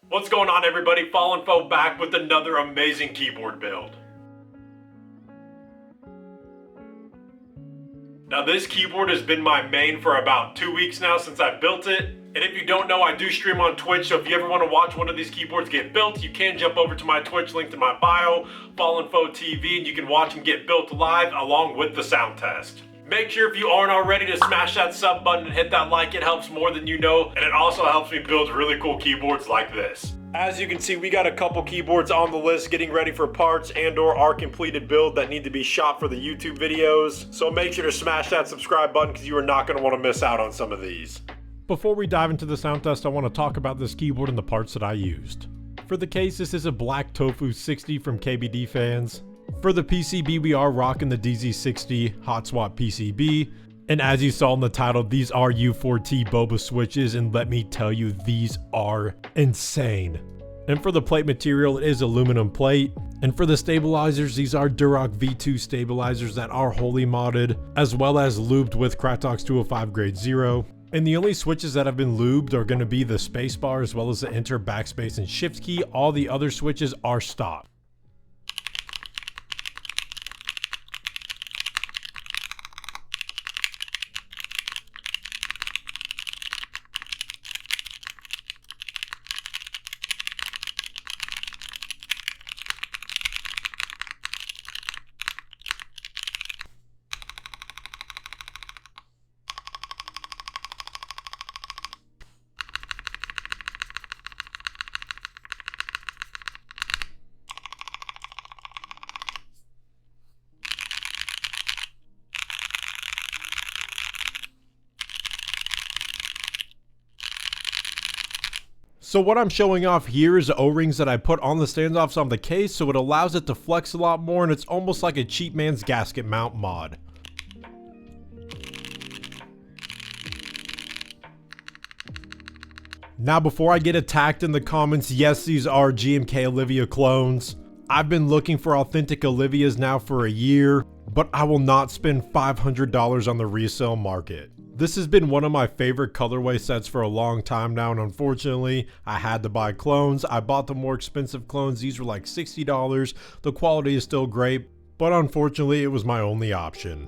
What's going on, everybody? Fallen Foe back with another amazing keyboard build. Now this keyboard has been my main for about 2 weeks now since I built it. And if you don't know, I do stream on Twitch, so if you ever want to watch one of these keyboards get built, you can jump over to my Twitch, linked in my bio, Fallen Foe TV, and you can watch them get built live along with the sound test. Make sure if you aren't already to smash that sub button and hit that like. It helps more than you know, and it also helps me build really cool keyboards like this. As you can see, we got a couple keyboards on the list getting ready for parts and or our completed build that need to be shot for the YouTube videos. So make sure to smash that subscribe button because you are not going to want to miss out on some of these. Before we dive into the sound test, I want to talk about this keyboard and the parts that I used. For the case, this is a black Tofu 60 from KBD Fans. For the PCB, we are rocking the DZ60 Hot Swap PCB. And as you saw in the title, these are U4T Boba switches, and let me tell you, these are insane. And for the plate material, it is aluminum plate. And for the stabilizers, these are Duroc V2 stabilizers that are wholly modded, as well as lubed with Kratox 205 grade 0. And the only switches that have been lubed are going to be the spacebar, as well as the enter, backspace, and shift key. All the other switches are stock. So what I'm showing off here is the O-rings that I put on the standoffs on the case, so it allows it to flex a lot more, and it's almost like a cheap man's gasket mount mod. Now before I get attacked in the comments, yes, these are GMK OLIVIA clones. I've been looking for authentic OLIVIAs now for a year, but I will not spend $500 on the resale market. This has been one of my favorite colorway sets for a long time now, and unfortunately, I had to buy clones. I bought the more expensive clones. These were like $60. The quality is still great, but unfortunately, it was my only option.